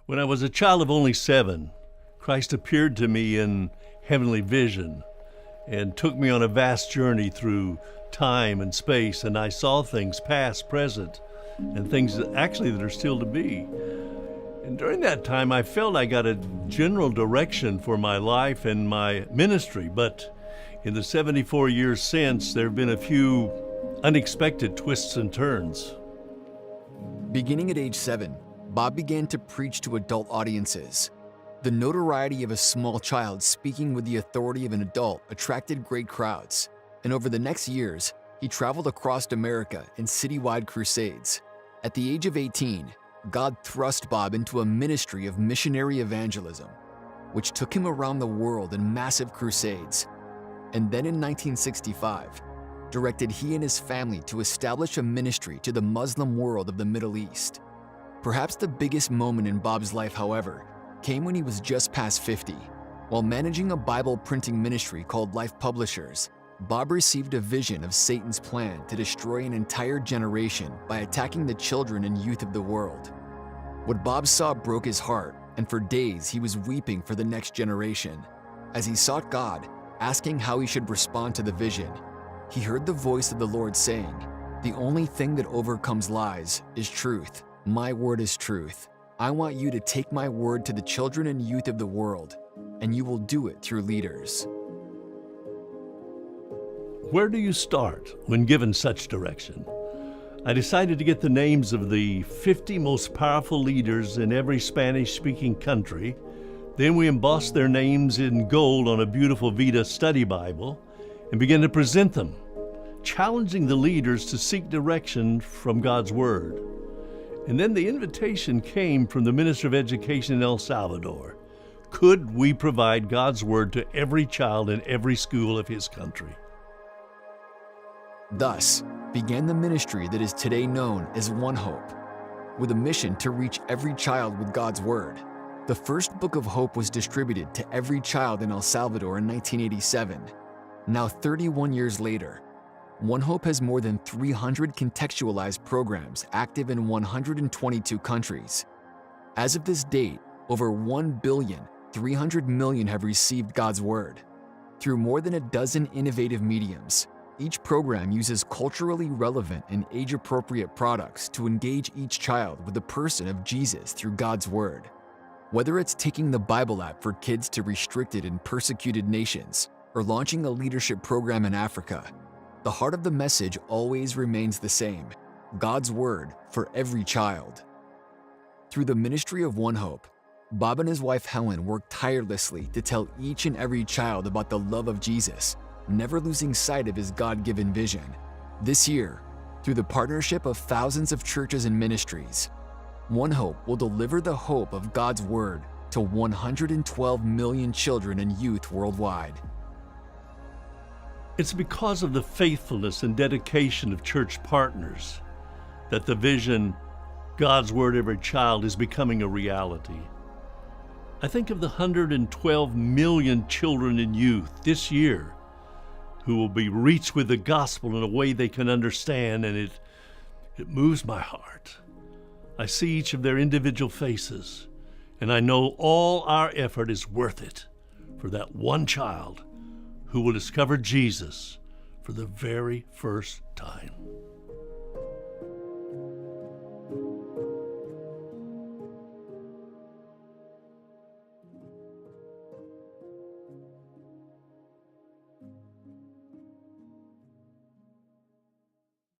When I was a child of only 7, Christ appeared to me in heavenly vision and took me on a vast journey through time and space, and I saw things past, present, and things that are still to be. And during that time, I felt I got a general direction for my life and my ministry, but in the 74 years since, there have been a few unexpected twists and turns. Beginning at age 7, Bob began to preach to adult audiences. The notoriety of a small child speaking with the authority of an adult attracted great crowds, and over the next years, he traveled across America in citywide crusades. At the age of 18, God thrust Bob into a ministry of missionary evangelism, which took him around the world in massive crusades. And then in 1965, directed he and his family to establish a ministry to the Muslim world of the Middle East. Perhaps the biggest moment in Bob's life, however, came when he was just past 50. While managing a Bible printing ministry called Life Publishers, Bob received a vision of Satan's plan to destroy an entire generation by attacking the children and youth of the world. What Bob saw broke his heart, and for days he was weeping for the next generation. As he sought God, asking how he should respond to the vision, he heard the voice of the Lord saying, "The only thing that overcomes lies is truth. My word is truth. I want you to take my word to the children and youth of the world, and you will do it through leaders." Where do you start when given such direction? I decided to get the names of the 50 most powerful leaders in every Spanish-speaking country. Then we embossed their names in gold on a beautiful Vita study Bible and began to present them, challenging the leaders to seek direction from God's Word. And then the invitation came from the Minister of Education in El Salvador. Could we provide God's Word to every child in every school of his country? Thus began the ministry that is today known as OneHope, with a mission to reach every child with God's Word. The first book of hope was distributed to every child in El Salvador in 1987. Now 31 years later, OneHope has more than 300 contextualized programs active in 122 countries. As of this date, over 1,300,000,000 have received God's Word. Through more than a dozen innovative mediums, each program uses culturally relevant and age-appropriate products to engage each child with the person of Jesus through God's Word. Whether it's taking the Bible app for kids to restricted and persecuted nations, or launching a leadership program in Africa, the heart of the message always remains the same: God's Word for every child. Through the ministry of OneHope, Bob and his wife Helen work tirelessly to tell each and every child about the love of Jesus, never losing sight of his God-given vision. This year, through the partnership of thousands of churches and ministries, OneHope will deliver the hope of God's Word to 112 million children and youth worldwide. It's because of the faithfulness and dedication of church partners that the vision, God's Word every child, is becoming a reality. I think of the 112 million children and youth this year who will be reached with the gospel in a way they can understand, and it moves my heart. I see each of their individual faces, and I know all our effort is worth it for that one child who will discover Jesus for the very first time.